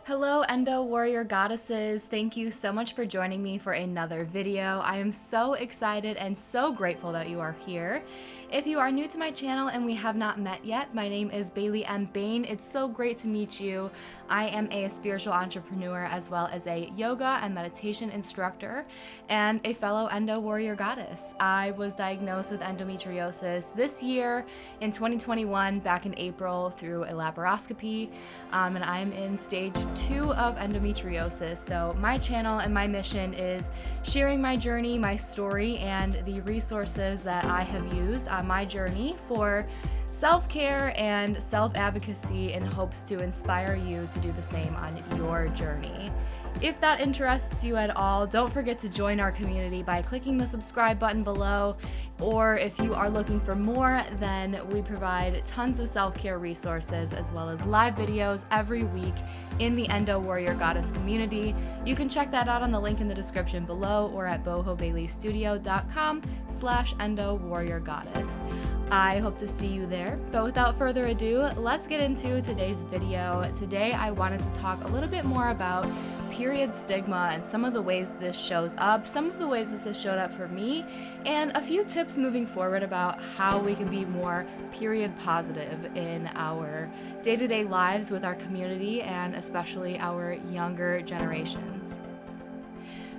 Hello, Endo Warrior Goddesses. Thank you so much for joining me for another video. I am so excited and so grateful that you are here. If you are new to my channel and we have not met yet, my name is Bailey M. Bain. It's so great to meet you. I am a spiritual entrepreneur as well as a yoga and meditation instructor and a fellow Endo Warrior Goddess. I was diagnosed with endometriosis this year in 2021, back in April, through a laparoscopy, and I am in stage 2 of endometriosis. So my channel and my mission is sharing my journey, my story, and the resources that I have used on my journey for self-care and self-advocacy in hopes to inspire you to do the same on your journey. If that interests you at all, don't forget to join our community by clicking the subscribe button below, or if you are looking for more, then we provide tons of self-care resources as well as live videos every week in the Endo Warrior Goddess community. You can check that out on the link in the description below or at bohobaileystudio.com/Endo Warrior Goddess. I hope to see you there, but without further ado, let's get into today's video. Today I wanted to talk a little bit more about period stigma and some of the ways this shows up, some of the ways this has showed up for me, and a few tips moving forward about how we can be more period positive in our day-to-day lives with our community and especially our younger generations.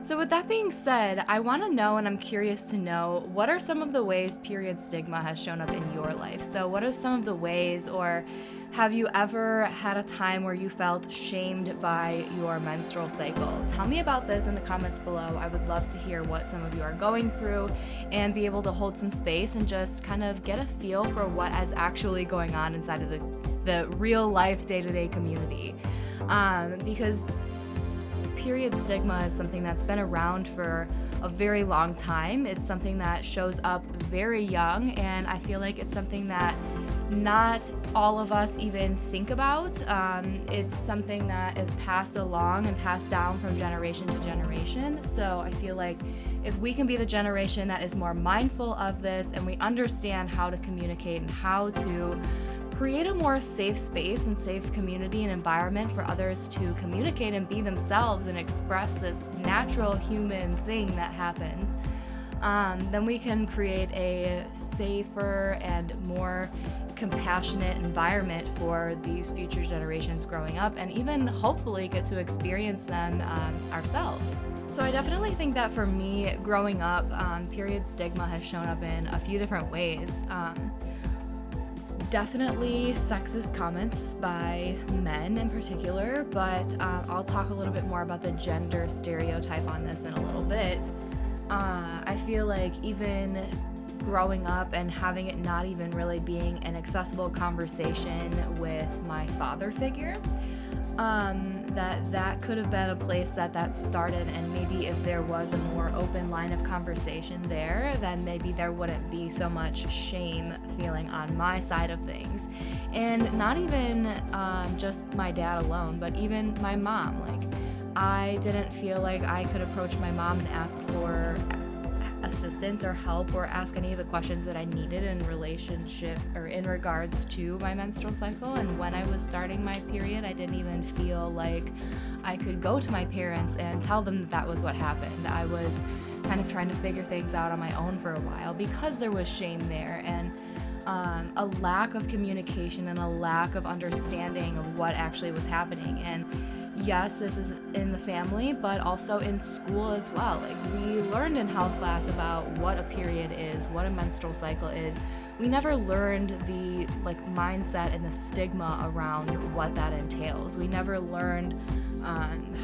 So with that being said, I want to know, and I'm curious to know, what are some of the ways period stigma has shown up in your life? So what are some of the ways, or have you ever had a time where you felt shamed by your menstrual cycle? Tell me about this in the comments below. I would love to hear what some of you are going through and be able to hold some space and just kind of get a feel for what is actually going on inside of the real life day-to-day community. Because period stigma is something that's been around for a very long time. It's something that shows up very young, and I feel like it's something that not all of us even think about. It's something that is passed along and passed down from generation to generation. So I feel like if we can be the generation that is more mindful of this, and we understand how to communicate and how to create a more safe space and safe community and environment for others to communicate and be themselves and express this natural human thing that happens, then we can create a safer and more compassionate environment for these future generations growing up, and even hopefully get to experience them ourselves. So I definitely think that for me, growing up, period stigma has shown up in a few different ways. Definitely sexist comments by men in particular, but I'll talk a little bit more about the gender stereotype on this in a little bit. I feel like even growing up and having it not even really being an accessible conversation with my father figure, that could have been a place that started, and maybe if there was a more open line of conversation there, then maybe there wouldn't be so much shame feeling on my side of things. And not even just my dad alone, but even my mom. Like, I didn't feel like I could approach my mom and ask for assistance or help or ask any of the questions that I needed in relationship or in regards to my menstrual cycle. And when I was starting my period, I didn't even feel like I could go to my parents and tell them that was what happened. I was kind of trying to figure things out on my own for a while because there was shame there, and a lack of communication and a lack of understanding of what actually was happening. And yes, this is in the family, but also in school as well. Like, we learned in health class about what a period is, what a menstrual cycle is. We never learned the mindset and the stigma around what that entails. We never learned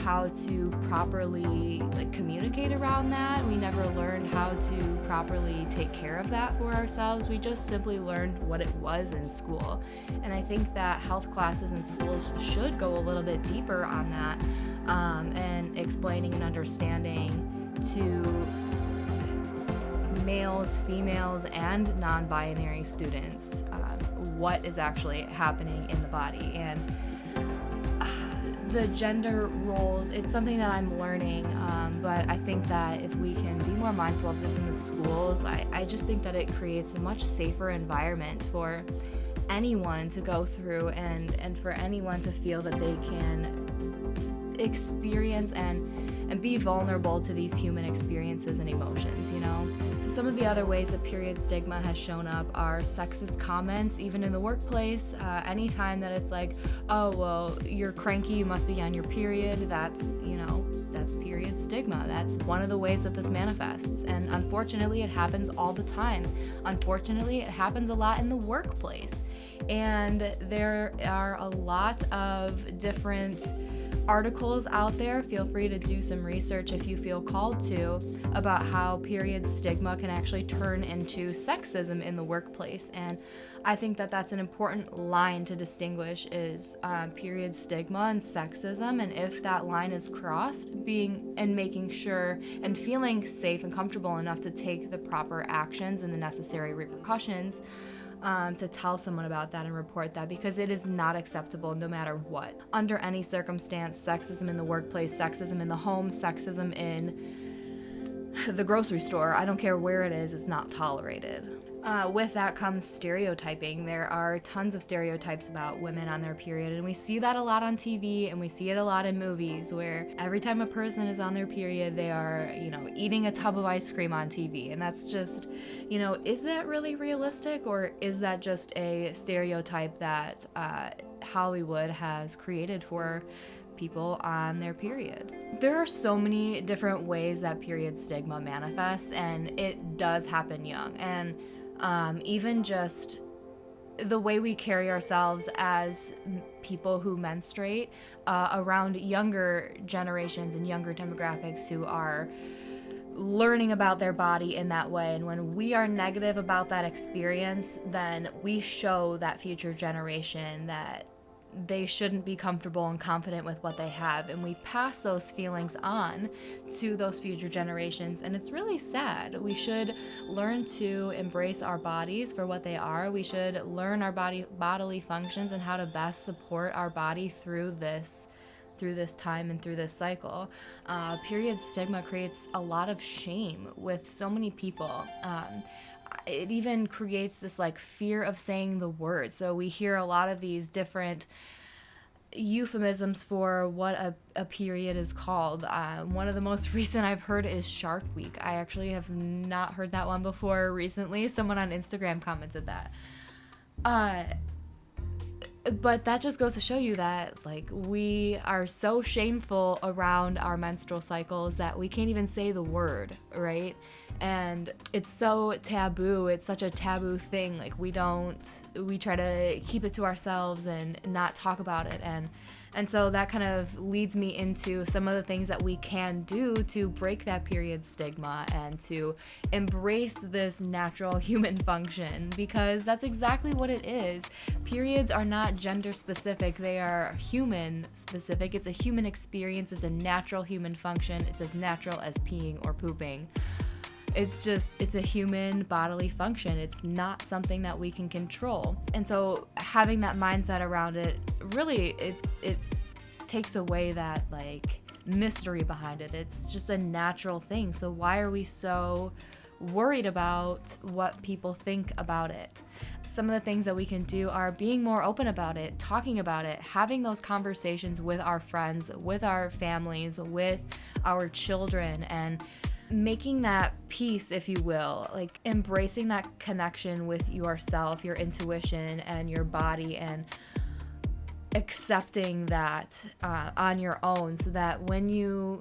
how to properly communicate around that. We never learned how to properly take care of that for ourselves. We just simply learned what it was in school. And I think that health classes in schools should go a little bit deeper on that, and explaining and understanding to males, females, and non-binary students what is actually happening in the body. And the gender roles, it's something that I'm learning, but I think that if we can be more mindful of this in the schools, I just think that it creates a much safer environment for anyone to go through, and for anyone to feel that they can experience and be vulnerable to these human experiences and emotions, you know? So some of the other ways that period stigma has shown up are sexist comments, even in the workplace. Anytime that it's like, oh, well, you're cranky, you must be on your period, that's period stigma. That's one of the ways that this manifests. And unfortunately, it happens all the time. Unfortunately, it happens a lot in the workplace. And there are a lot of different articles out there. Feel free to do some research if you feel called to, about how period stigma can actually turn into sexism in the workplace. And I think that that's an important line to distinguish, is period stigma and sexism. And if that line is crossed, making sure and feeling safe and comfortable enough to take the proper actions and the necessary repercussions to tell someone about that and report that, because it is not acceptable no matter what. Under any circumstance, sexism in the workplace, sexism in the home, sexism in the grocery store, I don't care where it is, it's not tolerated. With that comes stereotyping. There are tons of stereotypes about women on their period, and we see that a lot on TV, and we see it a lot in movies, where every time a person is on their period, they are, eating a tub of ice cream on TV. And that's just, is that really realistic, or is that just a stereotype that Hollywood has created for people on their period? There are so many different ways that period stigma manifests, and it does happen young. And even just the way we carry ourselves as people who menstruate around younger generations and younger demographics who are learning about their body in that way. And when we are negative about that experience, then we show that future generation that they shouldn't be comfortable and confident with what they have, and we pass those feelings on to those future generations. And it's really sad. We should learn to embrace our bodies for what they are. We should learn our bodily functions and how to best support our body through this time and through this cycle. Period stigma creates a lot of shame with so many people. It even creates this fear of saying the word. So we hear a lot of these different euphemisms for what a period is called. One of the most recent I've heard is Shark Week. I actually have not heard that one before recently. Someone on Instagram commented that. But that just goes to show you that we are so shameful around our menstrual cycles that we can't even say the word, right? And it's so taboo. It's such a taboo thing. We try to keep it to ourselves and not talk about it. And so that kind of leads me into some of the things that we can do to break that period stigma and to embrace this natural human function, because that's exactly what it is. Periods are not gender specific, they are human specific. It's a human experience, it's a natural human function. It's as natural as peeing or pooping. It's a human bodily function. It's not something that we can control. And so having that mindset around it, really, it takes away that mystery behind it. It's just a natural thing. So why are we so worried about what people think about it? Some of the things that we can do are being more open about it, talking about it, having those conversations with our friends, with our families, with our children, and making that peace, if you will, embracing that connection with yourself, your intuition, and your body, and accepting that on your own, so that when you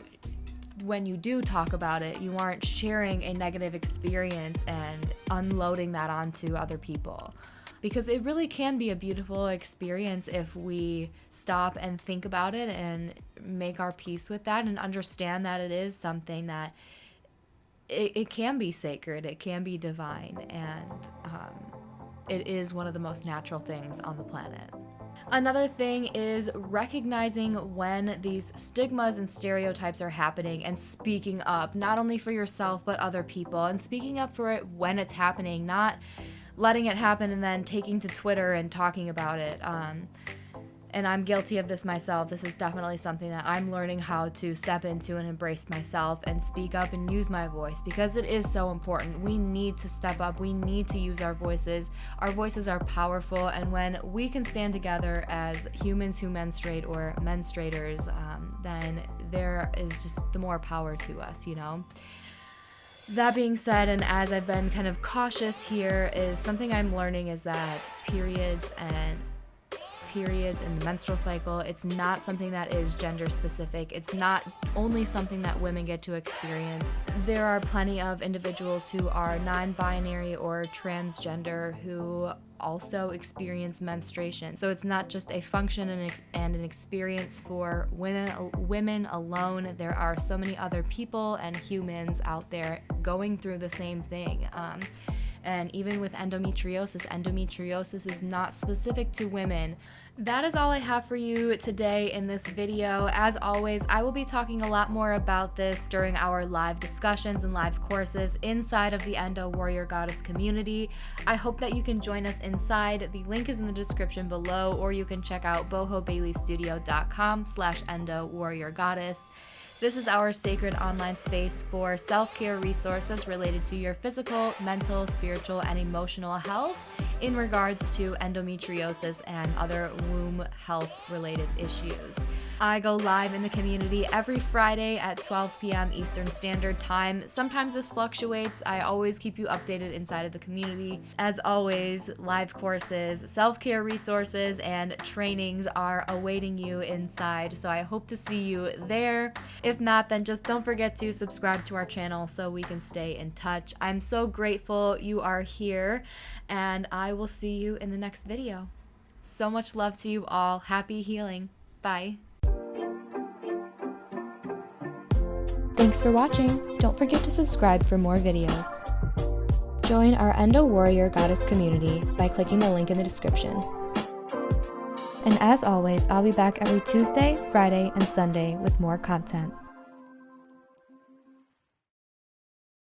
do talk about it, you aren't sharing a negative experience and unloading that onto other people. Because it really can be a beautiful experience if we stop and think about it and make our peace with that and understand that it is something that it can be sacred, it can be divine, and it is one of the most natural things on the planet. Another thing is recognizing when these stigmas and stereotypes are happening and speaking up, not only for yourself but other people, and speaking up for it when it's happening, not letting it happen and then taking to Twitter and talking about it. And I'm guilty of this myself. This is definitely something that I'm learning how to step into and embrace myself and speak up and use my voice, because it is so important. We need to step up. We need to use our voices. Our voices are powerful, and when we can stand together as humans who menstruate or menstruators, then there is just the more power to us, you know? That being said, and as I've been kind of cautious here, is something I'm learning is that periods and the menstrual cycle, it's not something that is gender specific. It's not only something that women get to experience. There are plenty of individuals who are non-binary or transgender who also experience menstruation. So it's not just a function and an experience for women alone. There are so many other people and humans out there going through the same thing. And even with endometriosis is not specific to women. That is all I have for you today in this video. As always, I will be talking a lot more about this during our live discussions and live courses inside of the Endo Warrior Goddess community. I hope that you can join us inside. The link is in the description below, or you can check out bohobaileystudio.com/Endo Warrior Goddess. This is our sacred online space for self-care resources related to your physical, mental, spiritual, and emotional health in regards to endometriosis and other womb health related issues. I go live in the community every Friday at 12 p.m. Eastern Standard Time. Sometimes this fluctuates. I always keep you updated inside of the community. As always, live courses, self-care resources, and trainings are awaiting you inside, so I hope to see you there. If not, then just don't forget to subscribe to our channel so we can stay in touch. I'm so grateful you are here, and I will see you in the next video. So much love to you all. Happy healing. Bye. Thanks for watching. Don't forget to subscribe for more videos. Join our Endo Warrior Goddess community by clicking the link in the description. And as always, I'll be back every Tuesday, Friday, and Sunday with more content.